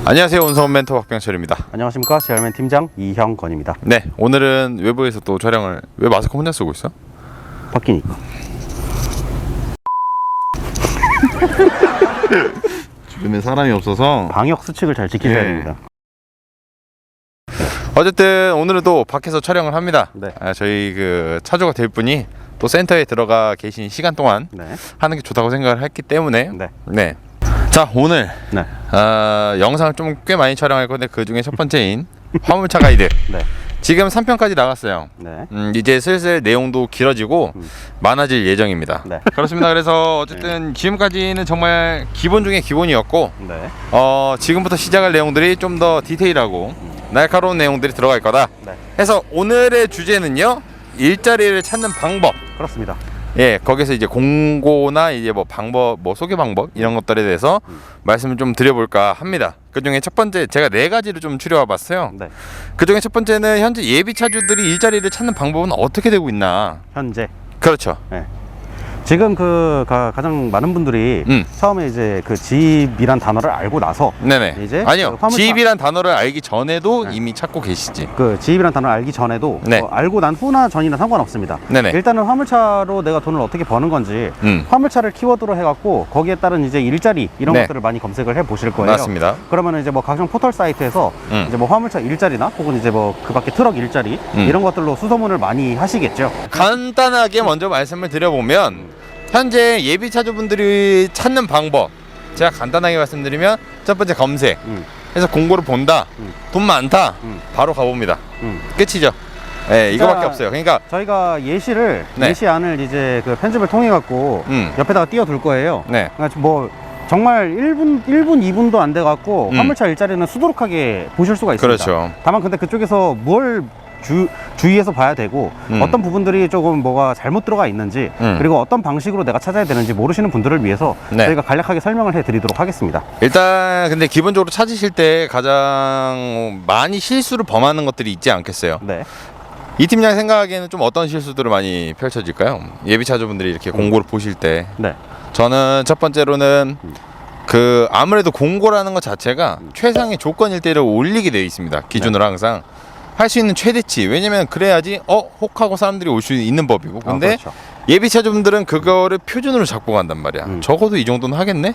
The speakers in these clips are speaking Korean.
안녕하세요. 운송 멘토 박병철입니다. 안녕하십니까. 제알맨 팀장 이형건입니다. 네, 오늘은 외부에서 또 촬영을. 왜 마스크 혼자 쓰고 있어? 바뀌니까. 주변에 사람이 없어서 방역 수칙을 잘 지키셔야 네. 됩니다. 어쨌든 오늘은 또 밖에서 촬영을 합니다. 네. 저희 그 차주가 될 분이 또 센터에 들어가 계신 시간 동안 네. 하는 게 좋다고 생각을 했기 때문에 네. 자, 오늘 네. 영상을 좀 꽤 많이 촬영할 건데 그 중에 첫 번째인 화물차 가이드. 네. 지금 3편까지 나갔어요. 네. 이제 슬슬 내용도 길어지고 많아질 예정입니다. 네. 그렇습니다. 그래서 어쨌든 지금까지는 정말 기본 중에 기본이었고 네. 지금부터 시작할 내용들이 좀 더 디테일하고 날카로운 내용들이 들어갈 거다. 네. 해서 오늘의 주제는요, 일자리를 찾는 방법. 그렇습니다. 예, 거기서 이제 공고나 이제 뭐 방법, 뭐 소개 방법 이런 것들에 대해서 말씀을 좀 드려볼까 합니다. 그 중에 첫 번째, 제가 4가지를 좀 추려와봤어요. 네. 그 중에 첫 번째는 현재 예비 차주들이 일자리를 찾는 방법은 어떻게 되고 있나. 현재. 그렇죠. 네. 지금 가장 많은 분들이 처음에 이제 그 지입이란 단어를 알고 나서 네네. 이제 아니요. 그 화물차- 지입이란 단어를 알기 전에도 네. 이미 찾고 계시지. 그 지입이란 단어를 알기 전에도 네. 알고 난 후나 전이나 상관없습니다. 네네. 일단은 화물차로 내가 돈을 어떻게 버는 건지 화물차를 키워드로 해갖고 거기에 따른 이제 일자리 이런 네. 것들을 많이 검색을 해 보실 거예요. 맞습니다. 그러면 이제 뭐 각종 포털 사이트에서 이제 뭐 화물차 일자리나 혹은 이제 뭐 그 밖에 트럭 일자리 이런 것들로 수소문을 많이 하시겠죠. 간단하게 먼저 말씀을 드려보면 현재 예비 차주분들이 찾는 방법, 제가 간단하게 말씀드리면 첫 번째 검색 해서 공고를 본다. 돈 많다. 바로 가봅니다. 끝이죠. 네, 이거밖에 없어요. 그러니까 저희가 예시를 네. 예시안을 이제 그 편집을 통해 갖고 옆에다가 띄워둘 거예요. 네. 그러니까 뭐 정말 1분, 2분도 안 돼 갖고 화물차 일자리는 수두룩하게 보실 수가 있습니다. 그렇죠. 다만 근데 그쪽에서 뭘 주의해서 봐야 되고 어떤 부분들이 조금 뭐가 잘못 들어가 있는지 그리고 어떤 방식으로 내가 찾아야 되는지 모르시는 분들을 위해서 네. 저희가 간략하게 설명을 해드리도록 하겠습니다. 일단 근데 기본적으로 찾으실 때 가장 많이 실수를 범하는 것들이 있지 않겠어요? 네. 이 팀장 생각하기에는 좀 어떤 실수들을 많이 펼쳐질까요? 예비 차주분들이 이렇게 공고를 보실 때. 네. 저는 첫 번째로는 그 아무래도 공고라는 것 자체가 최상의 조건일 때를 올리게 되어 있습니다. 기준으로 항상 할 수 있는 최대치. 왜냐면 그래야지 혹하고 사람들이 올 수 있는 법이고. 근데 그렇죠. 예비 차주분들은 그거를 표준으로 잡고 간단 말이야. 적어도 이 정도는 하겠네.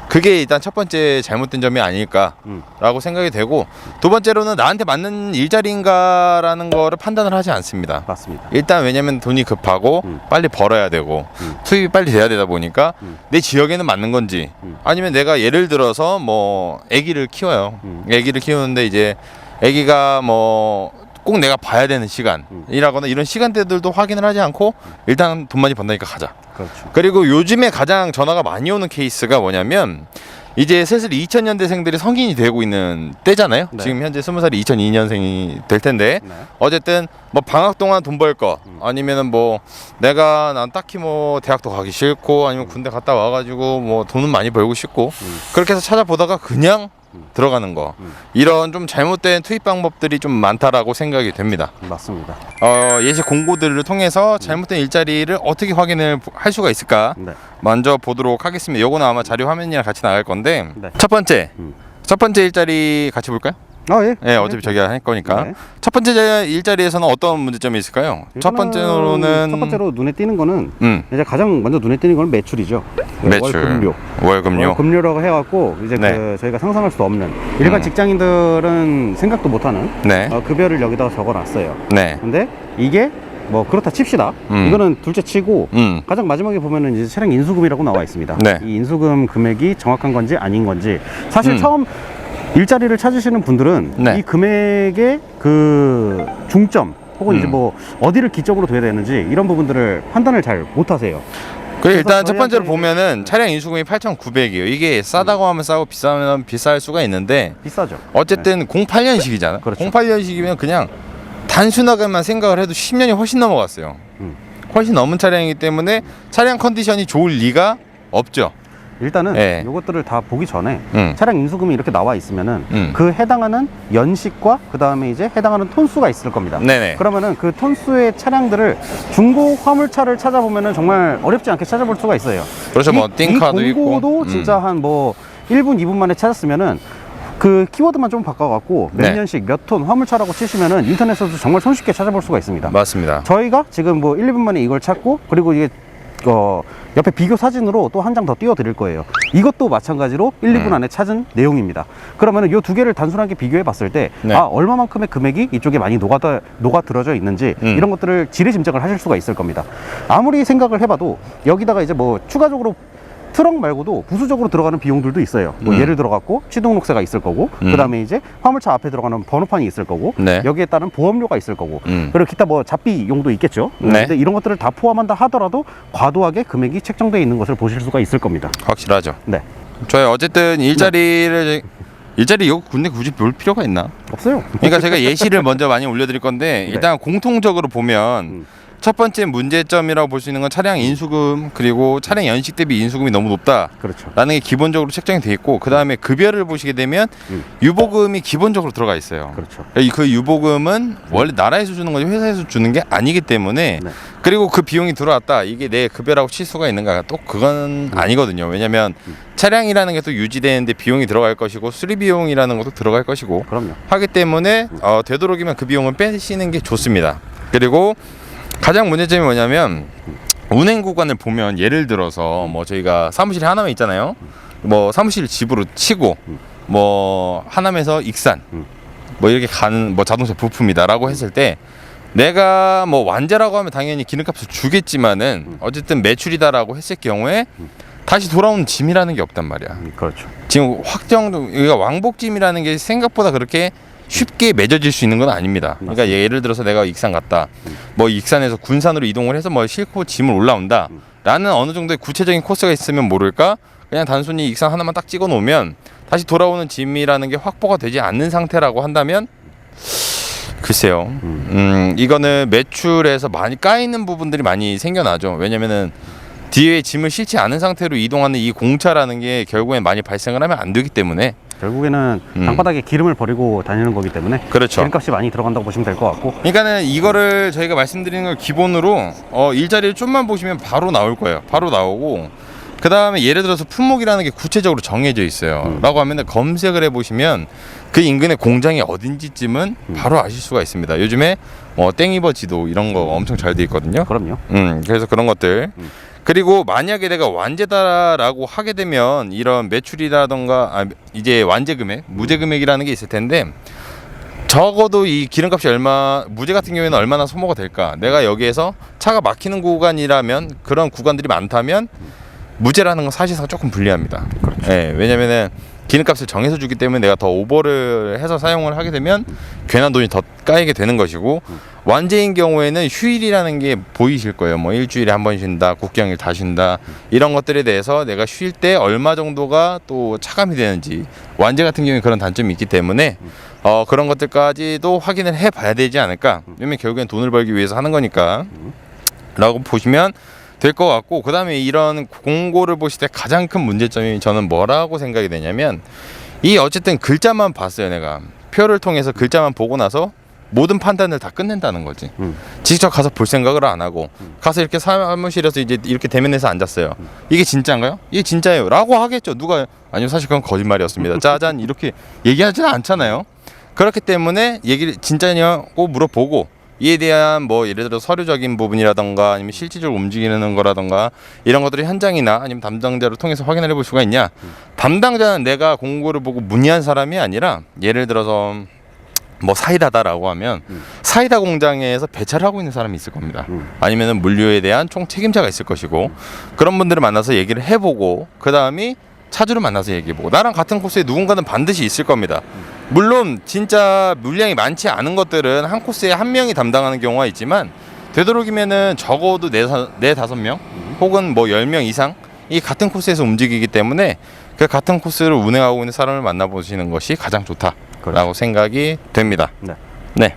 그게 일단 첫 번째 잘못된 점이 아닐까라고 생각이 되고, 두 번째로는 나한테 맞는 일자리인가라는 거를 판단을 하지 않습니다. 맞습니다. 일단 왜냐면 돈이 급하고 빨리 벌어야 되고 투입이 빨리 돼야 되다 보니까 내 지역에는 맞는 건지, 아니면 내가 예를 들어서 뭐 아기를 키워요. 아기를 키우는데 이제 아기가 뭐 꼭 내가 봐야 되는 시간이라거나 이런 시간대들도 확인을 하지 않고 일단 돈 많이 번다니까 가자. 그렇죠. 그리고 요즘에 가장 전화가 많이 오는 케이스가 뭐냐면, 이제 슬슬 2000년대생들이 성인이 되고 있는 때잖아요. 네. 지금 현재 20살이 2002년생이 될 텐데, 네. 어쨌든 뭐 방학 동안 돈 벌 거, 아니면은 뭐 난 딱히 뭐 대학도 가기 싫고 아니면 군대 갔다 와가지고 뭐 돈은 많이 벌고 싶고 그렇게 해서 찾아보다가 그냥 들어가는 거, 이런 좀 잘못된 투입 방법들이 좀 많다라고 생각이 됩니다. 맞습니다. 예시 공고들을 통해서 잘못된 일자리를 어떻게 확인을 할 수가 있을까 네. 먼저 보도록 하겠습니다. 요거는 아마 자료 화면이랑 같이 나갈 건데, 네. 첫 번째 일자리 같이 볼까요? 예. 네, 어차피 저기가 할 거니까. 네. 첫 번째 일자리에서는 어떤 문제점이 있을까요? 첫 번째로는 첫 번째로 눈에 띄는 거는 음. 이제 가장 먼저 눈에 띄는 건 매출이죠. 매출, 월급료. 월급료라고 해갖고 이제 네. 그 저희가 상상할 수 없는 일반 직장인들은 생각도 못하는 네. 급여를 여기다가 적어놨어요. 네. 근데 이게 뭐 그렇다 칩시다. 이거는 둘째 치고 가장 마지막에 보면은 이제 차량 인수금이라고 나와 있습니다. 네. 이 인수금 금액이 정확한 건지 아닌 건지 사실 처음 일자리를 찾으시는 분들은 네. 이 금액의 그 중점 혹은 이제 뭐 어디를 기점으로 둬야 되는지 이런 부분들을 판단을 잘 못하세요. 그리고 일단 첫 저희한테 번째로 이제- 보면은 차량 인수금이 8,900이에요. 이게 싸다고 하면 싸고 비싸면 비쌀 수가 있는데, 비싸죠. 어쨌든 08년식이잖아. 그렇죠. 08년식이면 그냥 단순하게만 생각을 해도 10년이 훨씬 넘어갔어요. 훨씬 넘은 차량이기 때문에 차량 컨디션이 좋을 리가 없죠. 일단은 네. 이것들을 다 보기 전에 음. 차량 인수금이 이렇게 나와 있으면은 음. 그 해당하는 연식과 그 다음에 이제 해당하는 톤수가 있을 겁니다. 네네. 그러면은 그 톤수의 차량들을 중고 화물차를 찾아보면은 정말 어렵지 않게 찾아볼 수가 있어요. 그렇죠. 뭐 띵카도 이 있고. 공고도 진짜 한 뭐 1분, 2분 만에 찾았으면은 그 키워드만 좀 바꿔갖고 몇 네. 년씩 몇 톤 화물차라고 치시면은 인터넷에서 정말 손쉽게 찾아볼 수가 있습니다. 맞습니다. 저희가 지금 뭐 1, 2분 만에 이걸 찾고 그리고 이게 옆에 비교 사진으로 또 한 장 더 띄워 드릴 거예요. 이것도 마찬가지로 1, 2분 안에 찾은 내용입니다. 그러면은 이 두 개를 단순하게 비교해 봤을 때 네. 얼마만큼의 금액이 이쪽에 많이 녹아들어져 있는지 이런 것들을 지레짐작을 하실 수가 있을 겁니다. 아무리 생각을 해봐도 여기다가 이제 뭐 추가적으로 트럭 말고도 부수적으로 들어가는 비용들도 있어요. 뭐 예를 들어갖고 취등록세가 있을 거고, 그 다음에 이제 화물차 앞에 들어가는 번호판이 있을 거고, 네. 여기에 따른 보험료가 있을 거고, 그리고 기타 뭐 잡비용도 있겠죠. 네. 근데 이런 것들을 다 포함한다 하더라도 과도하게 금액이 책정되어 있는 것을 보실 수가 있을 겁니다. 확실하죠. 네. 저희 어쨌든 일자리 이거 근데 굳이 볼 필요가 있나? 없어요. 그러니까 제가 예시를 먼저 많이 올려드릴 건데 일단 공통적으로 보면 첫 번째 문제점이라고 볼 수 있는 건 차량 인수금 그리고 차량 연식 대비 인수금이 너무 높다라는 그렇죠. 게 기본적으로 책정이 돼 있고 그 다음에 급여를 보시게 되면 유보금이 기본적으로 들어가 있어요. 그렇죠. 그 유보금은 원래 나라에서 주는 거지 회사에서 주는 게 아니기 때문에 네. 그리고 그 비용이 들어왔다 이게 내 급여라고 칠 수가 있는가 또 그건 아니거든요. 왜냐하면 차량이라는 게 또 유지되는데 비용이 들어갈 것이고 수리 비용이라는 것도 들어갈 것이고 그럼요. 하기 때문에 되도록이면 그 비용을 빼시는 게 좋습니다. 그리고 가장 문제점이 뭐냐면 운행 구간을 보면 예를 들어서 뭐 저희가 사무실에 하나만 있잖아요. 뭐 사무실 집으로 치고 뭐 하남에서 익산 뭐 이렇게 가는 뭐 자동차 부품이다라고 했을 때 내가 뭐 완제라고 하면 당연히 기름값을 주겠지만은 어쨌든 매출이다라고 했을 경우에 다시 돌아오는 짐이라는 게 없단 말이야. 그렇죠. 지금 확정도 여기가 왕복짐이라는 게 생각보다 그렇게 쉽게 맺어질 수 있는 건 아닙니다. 그러니까 예를 들어서 내가 익산 갔다, 뭐 익산에서 군산으로 이동을 해서 뭐 싣고 짐을 올라온다. 라는 어느 정도의 구체적인 코스가 있으면 모를까? 그냥 단순히 익산 하나만 딱 찍어 놓으면 다시 돌아오는 짐이라는 게 확보가 되지 않는 상태라고 한다면 글쎄요. 이거는 매출에서 많이 까이는 부분들이 많이 생겨나죠. 왜냐면은 뒤에 짐을 싣지 않은 상태로 이동하는 이 공차라는 게 결국엔 많이 발생을 하면 안 되기 때문에 결국에는 땅바닥에 기름을 버리고 다니는 거기 때문에 그렇죠. 기름값이 많이 들어간다고 보시면 될 것 같고 그러니까는 이거를 저희가 말씀드리는 걸 기본으로 일자리를 좀만 보시면 바로 나올 거예요. 바로 나오고 그 다음에 예를 들어서 품목이라는 게 구체적으로 정해져 있어요. 라고 하면 검색을 해보시면 그 인근의 공장이 어딘지쯤은 바로 아실 수가 있습니다. 요즘에 땡이버 지도 이런 거 엄청 잘 돼 있거든요. 그럼요. 그래서 그런 것들 그리고 만약에 내가 완제다라고 하게 되면 이런 매출이라던가 이제 완제 금액, 무제 금액이라는 게 있을 텐데 적어도 이 기름값이 무제 같은 경우에는 얼마나 소모가 될까? 내가 여기에서 차가 막히는 구간이라면 그런 구간들이 많다면 무제라는 건 사실상 조금 불리합니다. 그렇죠. 예, 왜냐면은 기름값을 정해서 주기 때문에 내가 더 오버를 해서 사용을 하게 되면 괜한 돈이 더 까이게 되는 것이고 완제인 경우에는 휴일이라는 게 보이실 거예요. 뭐 일주일에 한 번 쉰다, 국경일 다 쉰다 이런 것들에 대해서 내가 쉴 때 얼마 정도가 또 차감이 되는지 완제 같은 경우에 그런 단점이 있기 때문에 그런 것들까지도 확인을 해봐야 되지 않을까. 왜냐면 결국엔 돈을 벌기 위해서 하는 거니까 라고 보시면 될 것 같고 그 다음에 이런 공고를 보실 때 가장 큰 문제점이 저는 뭐라고 생각이 되냐면 이 어쨌든 글자만 봤어요. 내가 표를 통해서 글자만 보고 나서 모든 판단을 다 끝낸다는 거지. 직접 가서 볼 생각을 안 하고 가서 이렇게 사무실에서 이제 이렇게 대면해서 앉았어요. 이게 진짜인가요? 이게 진짜예요 라고 하겠죠. 누가 아니요 사실 그건 거짓말이었습니다. 짜잔 이렇게 얘기하지는 않잖아요. 그렇기 때문에 얘기를 진짜냐고 물어보고 이에 대한 뭐 예를 들어 서류적인 부분이라던가 아니면 실질적으로 움직이는 거라던가 이런 것들이 현장이나 아니면 담당자를 통해서 확인을 해볼 수가 있냐. 담당자는 내가 공고를 보고 문의한 사람이 아니라 예를 들어서 뭐 사이다다라고 하면 사이다 공장에서 배차를 하고 있는 사람이 있을 겁니다. 아니면은 물류에 대한 총 책임자가 있을 것이고 그런 분들을 만나서 얘기를 해보고 그 다음이 차주를 만나서 얘기해보고 나랑 같은 코스에 누군가는 반드시 있을 겁니다. 물론 진짜 물량이 많지 않은 것들은 한 코스에 한 명이 담당하는 경우가 있지만 되도록이면은 적어도 4-5명 혹은 뭐 10명 이상 이 같은 코스에서 움직이기 때문에 그 같은 코스를 운행하고 있는 사람을 만나보시는 것이 가장 좋다라고 그렇죠. 생각이 됩니다. 네. 네.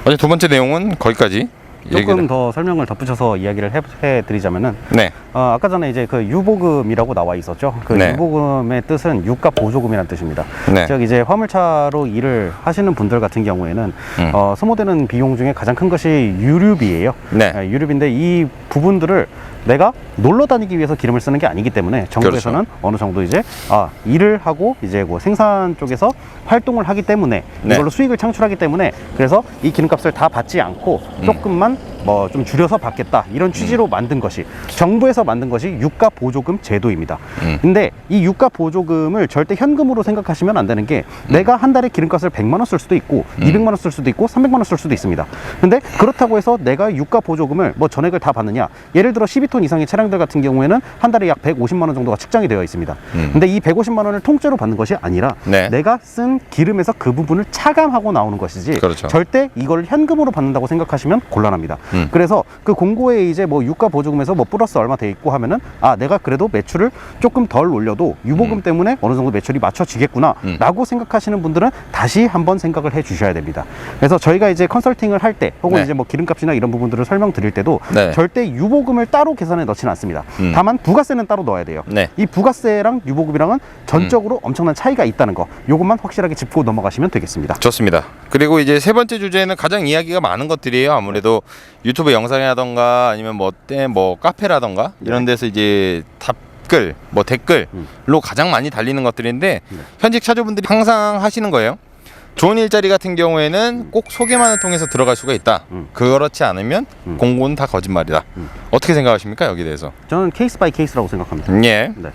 어제 두 번째 내용은 거기까지 조금 더 설명을 덧붙여서 이야기를 해드리자면은 네. 아까 전에 이제 그 유보금이라고 나와 있었죠. 그 네. 유보금의 뜻은 유가 보조금이라는 뜻입니다. 네. 즉 이제 화물차로 일을 하시는 분들 같은 경우에는 소모되는 비용 중에 가장 큰 것이 유류비예요. 네. 유류비인데 이 부분들을 내가 놀러 다니기 위해서 기름을 쓰는 게 아니기 때문에 정부에서는 그렇죠. 어느 정도 이제 일을 하고 이제 뭐 생산 쪽에서 활동을 하기 때문에 네. 이걸로 수익을 창출하기 때문에 그래서 이 기름값을 다 받지 않고 조금만 뭐 좀 줄여서 받겠다 이런 취지로 만든 것이 정부에서 만든 것이 유가 보조금 제도입니다. 근데 이 유가 보조금을 절대 현금으로 생각하시면 안 되는 게 내가 한 달에 기름값을 100만 원 쓸 수도 있고 200만 원 쓸 수도 있고 300만 원 쓸 수도 있습니다. 근데 그렇다고 해서 내가 유가 보조금을 뭐 전액을 다 받느냐? 예를 들어 12톤 이상의 차량들 같은 경우에는 한 달에 약 150만 원 정도가 측정이 되어 있습니다. 근데 이 150만 원을 통째로 받는 것이 아니라 네. 내가 쓴 기름에서 그 부분을 차감하고 나오는 것이지 그렇죠. 절대 이걸 현금으로 받는다고 생각하시면 곤란합니다. 그래서 그 공고에 이제 뭐 유가 보조금에서 뭐 플러스 얼마 돼 있고 하면은 내가 그래도 매출을 조금 덜 올려도 유보금 때문에 어느 정도 매출이 맞춰지겠구나 라고 생각하시는 분들은 다시 한번 생각을 해 주셔야 됩니다. 그래서 저희가 이제 컨설팅을 할 때 혹은 네. 이제 뭐 기름값이나 이런 부분들을 설명드릴 때도 네. 절대 유보금을 따로 계산에 넣지는 않습니다. 다만 부가세는 따로 넣어야 돼요. 네. 이 부가세랑 유보금이랑은 전적으로 엄청난 차이가 있다는 거, 요것만 확실하게 짚고 넘어가시면 되겠습니다. 좋습니다. 그리고 이제 세 번째 주제는 가장 이야기가 많은 것들이에요. 아무래도 유튜브 영상이라던가 아니면 뭐 카페라던가 이런 데서 이제 답글, 뭐 댓글로 가장 많이 달리는 것들인데 현직 차주분들이 항상 하시는 거예요. 좋은 일자리 같은 경우에는 꼭 소개만을 통해서 들어갈 수가 있다. 그렇지 않으면 공고는 다 거짓말이다. 어떻게 생각하십니까 여기에 대해서? 저는 케이스 바이 케이스라고 생각합니다. 예. 네.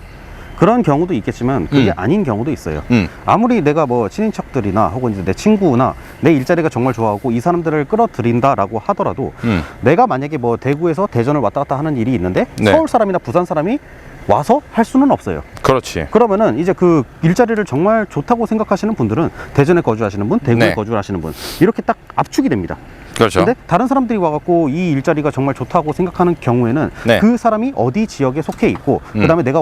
그런 경우도 있겠지만 그게 아닌 경우도 있어요. 아무리 내가 뭐 친인척들이나 혹은 이제 내 친구나 내 일자리가 정말 좋아하고 이 사람들을 끌어들인다라고 하더라도 내가 만약에 뭐 대구에서 대전을 왔다 갔다 하는 일이 있는데 네. 서울 사람이나 부산 사람이 와서 할 수는 없어요. 그렇지. 그러면은 이제 그 일자리를 정말 좋다고 생각하시는 분들은 대전에 거주하시는 분, 대구에 네. 거주하시는 분 이렇게 딱 압축이 됩니다. 그렇죠. 근데 다른 사람들이 와갖고 이 일자리가 정말 좋다고 생각하는 경우에는 네. 그 사람이 어디 지역에 속해 있고 그다음에 내가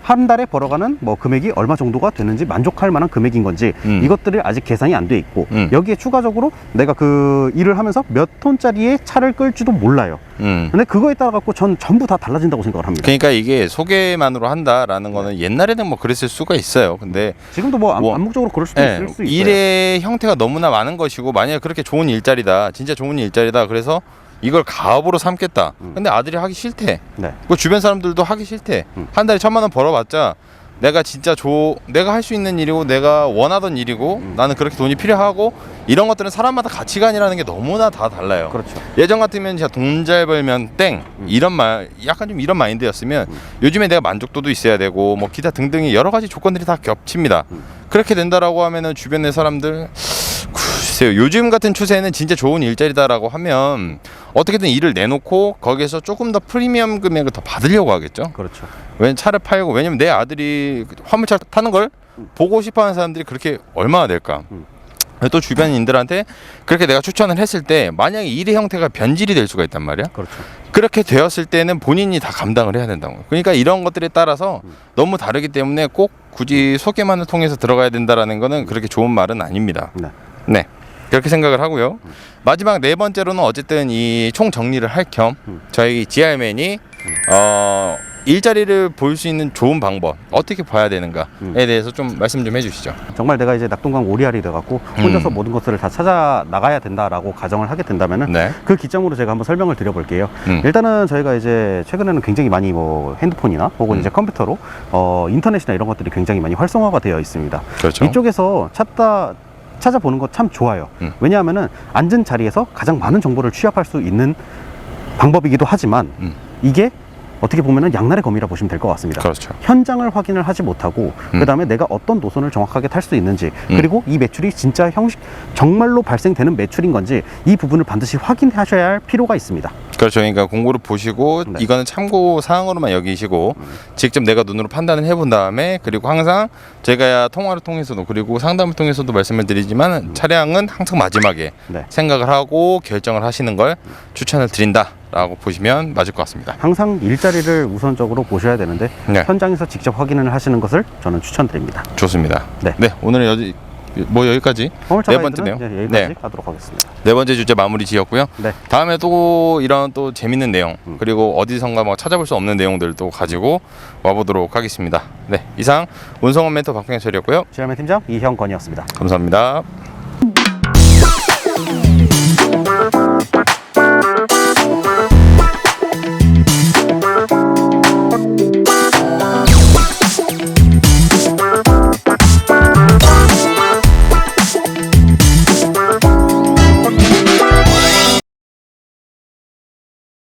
한 달에 벌어가는 뭐 금액이 얼마 정도가 되는지 만족할 만한 금액인 건지 이것들이 아직 계산이 안 돼 있고 여기에 추가적으로 내가 그 일을 하면서 몇 톤짜리의 차를 끌지도 몰라요. 근데 그거에 따라 갖고 전 전부 다 달라진다고 생각을 합니다. 그러니까 이게 소개만으로 한다라는 거는 옛날에는 뭐 그랬을 수가 있어요. 근데 지금도 뭐 암묵적으로 그럴 수도 있을 수 있어요. 일의 형태가 너무나 많은 것이고 만약에 그렇게 좋은 일자리다, 진짜 좋은 일자리다. 그래서 이걸 가업으로 삼겠다. 근데 아들이 하기 싫대. 네. 그 주변 사람들도 하기 싫대. 한 달에 1,000만 원 벌어봤자 내가 진짜 내가 할 수 있는 일이고 내가 원하던 일이고 나는 그렇게 돈이 필요하고 이런 것들은 사람마다 가치관이라는 게 너무나 다 달라요. 그렇죠. 예전 같으면 진짜 돈 잘 벌면 땡 이런 말 약간 좀 이런 마인드였으면 요즘에 내가 만족도도 있어야 되고 뭐 기타 등등의 여러 가지 조건들이 다 겹칩니다. 그렇게 된다라고 하면은 주변의 사람들 글쎄요, 요즘 같은 추세는 진짜 좋은 일자리다라고 하면 어떻게든 일을 내놓고 거기에서 조금 더 프리미엄 금액을 더 받으려고 하겠죠. 그렇죠. 왜냐면 차를 팔고 왜냐면 내 아들이 화물차 타는 걸 보고 싶어하는 사람들이 그렇게 얼마나 될까. 또 주변인들한테 그렇게 내가 추천을 했을 때 만약에 일의 형태가 변질이 될 수가 있단 말이야. 그렇죠. 그렇게 되었을 때는 본인이 다 감당을 해야 된다고. 그러니까 이런 것들에 따라서 너무 다르기 때문에 꼭 굳이 소개만을 통해서 들어가야 된다라는 거는 그렇게 좋은 말은 아닙니다. 네. 네. 그렇게 생각을 하고요. 마지막 네 번째로는 어쨌든 이 총 정리를 할 겸 저희 GR맨이 일자리를 볼 수 있는 좋은 방법 어떻게 봐야 되는가에 대해서 좀 말씀 좀 해주시죠. 정말 내가 이제 낙동강 오리알이 돼갖고 혼자서 모든 것들을 다 찾아 나가야 된다라고 가정을 하게 된다면은 네. 그 기점으로 제가 한번 설명을 드려볼게요. 일단은 저희가 이제 최근에는 굉장히 많이 뭐 핸드폰이나 혹은 이제 컴퓨터로 인터넷이나 이런 것들이 굉장히 많이 활성화가 되어 있습니다. 그렇죠. 이쪽에서 찾아보는 거 참 좋아요. 왜냐하면은 앉은 자리에서 가장 많은 정보를 취합할 수 있는 방법이기도 하지만 이게 어떻게 보면은 양날의 검이라 보시면 될 것 같습니다. 그렇죠. 현장을 확인을 하지 못하고 그 다음에 내가 어떤 노선을 정확하게 탈 수 있는지 그리고 이 매출이 진짜 정말로 발생되는 매출인 건지 이 부분을 반드시 확인하셔야 할 필요가 있습니다. 그렇죠. 그러니까 공고를 보시고 네. 이거는 참고 사항으로만 여기시고 직접 내가 눈으로 판단을 해본 다음에 그리고 항상 제가 통화를 통해서도 그리고 상담을 통해서도 말씀을 드리지만 차량은 항상 마지막에 네. 생각을 하고 결정을 하시는 걸 추천을 드린다라고 보시면 맞을 것 같습니다. 항상 일자리를 우선적으로 보셔야 되는데 네. 현장에서 직접 확인을 하시는 것을 저는 추천드립니다. 좋습니다. 네. 네, 오늘은 뭐 여기까지 오늘 네 번째 내용. 여기까지 네. 하도록 하겠습니다. 네 번째 주제 마무리 지었고요. 네. 다음에 또 이런 또 재밌는 내용 그리고 어디선가 뭐 찾아볼 수 없는 내용들도 가지고 와보도록 하겠습니다. 네, 이상 운송원 멘토 박병철이었고요. GR맨 팀장 이형건이었습니다. 감사합니다.